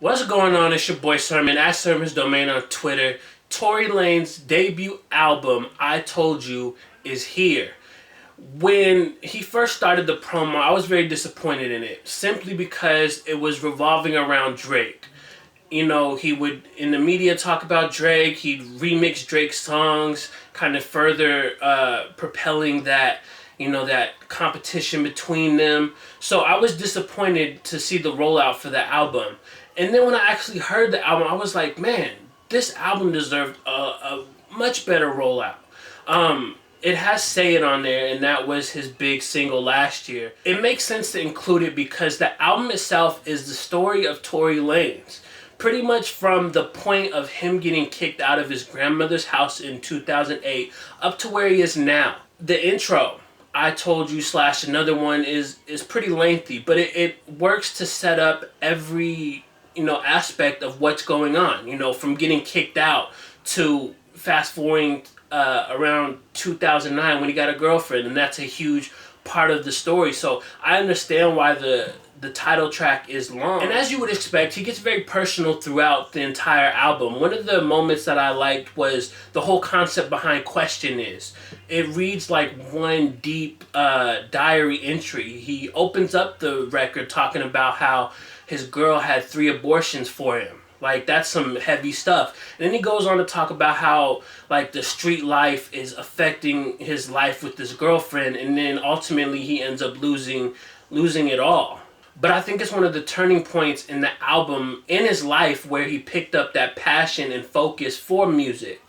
What's going on? It's your boy Sermon at Sermon's Domain on Twitter. Tory Lanez's debut album, I Told You, is here. When he first started the promo, I was very disappointed in it, simply because it was revolving around Drake. You know, he would, in the media, talk about Drake. He'd remix Drake's songs, kind of further propelling that, that competition between them. So I was disappointed to see the rollout for the album. And then when I actually heard the album, I was like, man, this album deserved a much better rollout. It has Say It on there, and that was his big single last year. It makes sense to include it because the album itself is the story of Tory Lanez. Pretty much from the point of him getting kicked out of his grandmother's house in 2008 up to where he is now. The intro, I Told You / another one, is pretty lengthy, but it works to set up every aspect of what's going on, from getting kicked out to fast forwarding around 2009 when he got a girlfriend, and that's a huge part of the story. So I understand why the title track is long. And as you would expect, he gets very personal throughout the entire album. One of the moments that I liked was the whole concept behind Question Is. It reads like one deep diary entry. He opens up the record talking about how his girl had 3 abortions for him. Like, that's some heavy stuff. And then he goes on to talk about how, like, the street life is affecting his life with this girlfriend, and then ultimately he ends up losing it all. But I think it's one of the turning points in the album, in his life, where he picked up that passion and focus for music.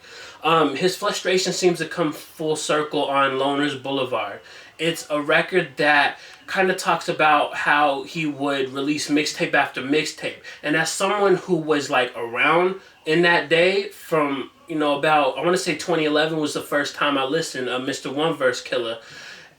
His frustration seems to come full circle on Loner's Boulevard. It's a record that kind of talks about how he would release mixtape after mixtape. And as someone who was like around in that day from, about, I want to say 2011 was the first time I listened to Mr. One Verse Killer.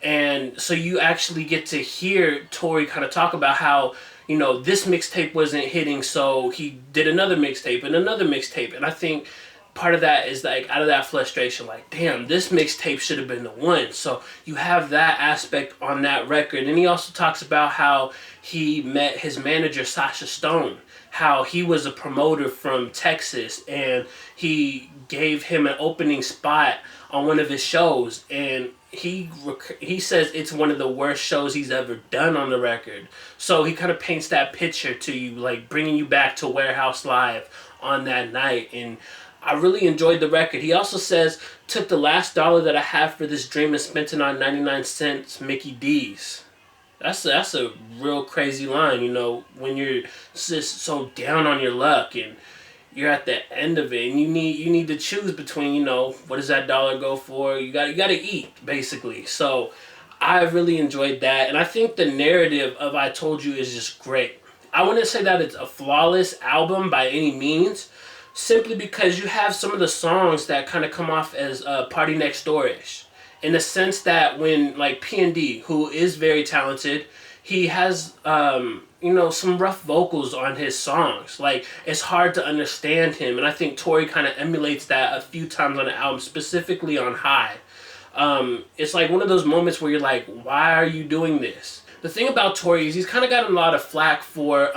And so you actually get to hear Tory kind of talk about how, this mixtape wasn't hitting, so he did another mixtape and another mixtape. And I think part of that is like out of that frustration, like, damn, this mixtape should have been the one. So you have that aspect on that record. And he also talks about how he met his manager, Sasha Stone, how he was a promoter from Texas, and he gave him an opening spot on one of his shows, and he says it's one of the worst shows he's ever done on the record. So he kind of paints that picture to you, like bringing you back to Warehouse Live on that night. And I really enjoyed the record. He also says, took the last dollar that I have for this dream and spent it on 99 cents Mickey D's. That's a real crazy line, when you're just so down on your luck and you're at the end of it, and you need to choose between, what does that dollar go for? You got to eat, basically. So I really enjoyed that, and I think the narrative of I Told You is just great. I wouldn't say that it's a flawless album by any means, simply because you have some of the songs that kind of come off as Party Next Door-ish, in the sense that when, like, P&D, who is very talented, he has some rough vocals on his songs. Like, it's hard to understand him, and I think Tory kind of emulates that a few times on the album, specifically on High. It's like one of those moments where you're like, why are you doing this? The thing about Tory is he's kind of gotten a lot of flack for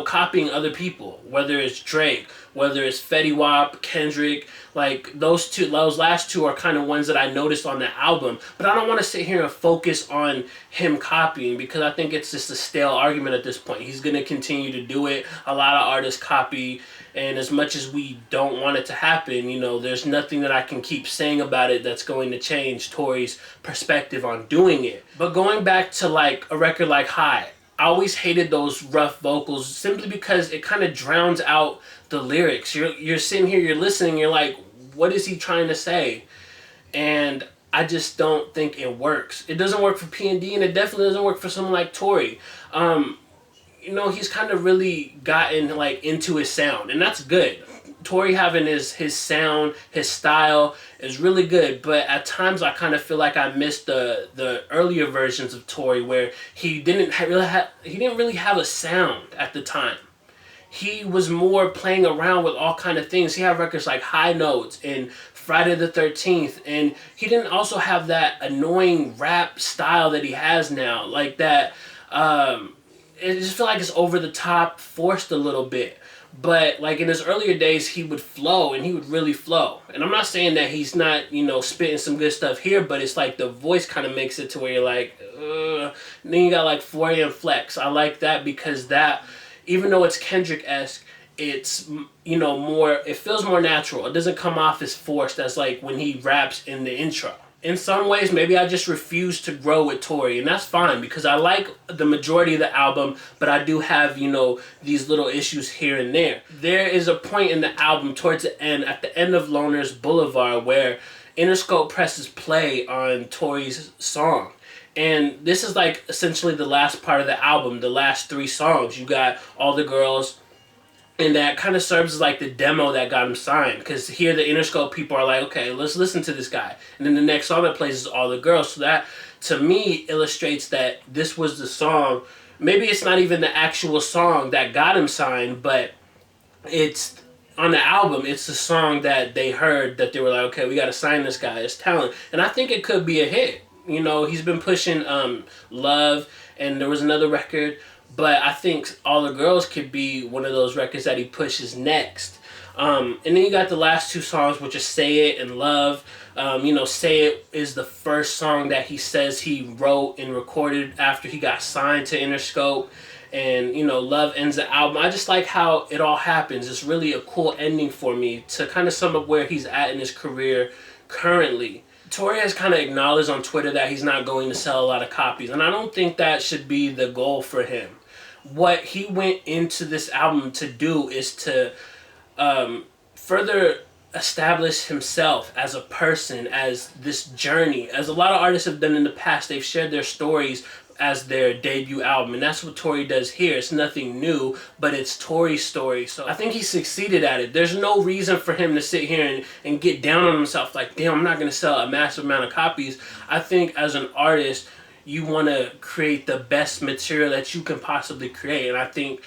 copying other people, whether it's Drake, whether it's Fetty Wap, Kendrick. Like, those last two are kind of ones that I noticed on the album. But I don't want to sit here and focus on him copying, because I think it's just a stale argument at this point. He's going to continue to do it. A lot of artists copy, and as much as we don't want it to happen, there's nothing that I can keep saying about it that's going to change Tory's perspective on doing it. But going back to, like, a record like High, I always hated those rough vocals simply because it kind of drowns out the lyrics. You're sitting here, you're listening, you're like, what is he trying to say? And I just don't think it works. It doesn't work for P&D, and it definitely doesn't work for someone like Tory. He's kind of really gotten, like, into his sound, and that's good. Tory having his sound, his style is really good, but at times I kind of feel like I missed the earlier versions of Tory, where he didn't really have a sound at the time. He was more playing around with all kind of things. He had records like High Notes and Friday the 13th, and he didn't also have that annoying rap style that he has now, like that. it just feel like it's over the top, forced a little bit. But like in his earlier days, he would flow, and he would really flow. And I'm not saying that he's not, you know, spitting some good stuff here, but it's like the voice kind of makes it to where you're like, ugh. And then you got like 4 a.m. Flex. I like that because that, even though it's Kendrick-esque, it's, you know, more, it feels more natural. It doesn't come off as forced as like when he raps in the intro. In some ways, maybe I just refuse to grow with Tory, and that's fine because I like the majority of the album, but I do have, you know, these little issues here and there. There is a point in the album towards the end, at the end of Loner's Boulevard, where Interscope presses play on Tory's song. And this is like essentially the last part of the album, the last 3 songs. You got All the Girls, and that kind of serves as like the demo that got him signed. Because here the Interscope people are like, okay, let's listen to this guy. And then the next song that plays is All the Girls. So that, to me, illustrates that this was the song. Maybe it's not even the actual song that got him signed, but it's, on the album, it's the song that they heard that they were like, okay, we got to sign this guy. It's talent. And I think it could be a hit. You know, he's been pushing Love, and there was another record. But I think All the Girls could be one of those records that he pushes next. And then you got the last 2 songs, which are Say It and Love. You know, Say It is the first song that he says he wrote and recorded after he got signed to Interscope. And, you know, Love ends the album. I just like how it all happens. It's really a cool ending for me to kind of sum up where he's at in his career currently. Tory has kind of acknowledged on Twitter that he's not going to sell a lot of copies. And I don't think that should be the goal for him. What he went into this album to do is to further establish himself as a person, as this journey. As a lot of artists have done in the past, they've shared their stories as their debut album, and that's what Tory does here. It's nothing new, but it's Tory's story. So I think he succeeded at it. There's no reason for him to sit here and get down on himself like, damn, I'm not going to sell a massive amount of copies. I think as an artist, you want to create the best material that you can possibly create. And I think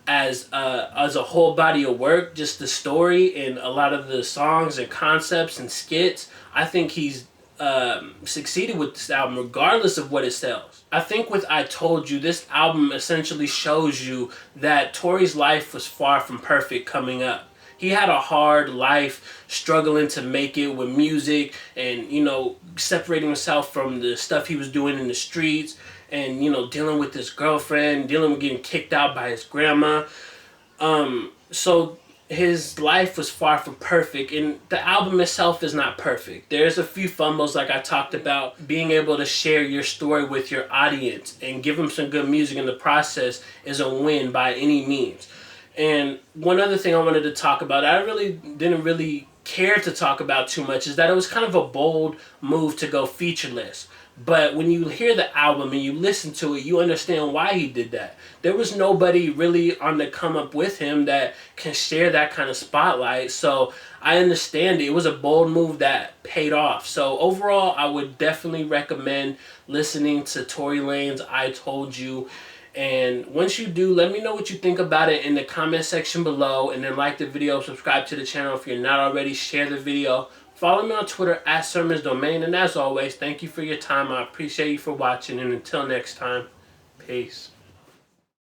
as a whole body of work, just the story and a lot of the songs and concepts and skits, I think he's succeeded with this album regardless of what it sells. I think with I Told You, this album essentially shows you that Tory's life was far from perfect coming up. He had a hard life, struggling to make it with music and, you know, separating himself from the stuff he was doing in the streets and, you know, dealing with his girlfriend, dealing with getting kicked out by his grandma. So his life was far from perfect, and the album itself is not perfect. There's a few fumbles like I talked about. Being able to share your story with your audience and give them some good music in the process is a win by any means. And one other thing I wanted to talk about, I really didn't really care to talk about too much, is that it was kind of a bold move to go featureless. But when you hear the album and you listen to it, you understand why he did that. There was nobody really on the come up with him that can share that kind of spotlight. So I understand it. It was a bold move that paid off. So overall, I would definitely recommend listening to Tory Lanez I Told You. And once you do, let me know what you think about it in the comment section below. And then like the video, subscribe to the channel if you're not already, share the video. Follow me on Twitter at @sermonsdomain. And as always, thank you for your time. I appreciate you for watching. And until next time, peace.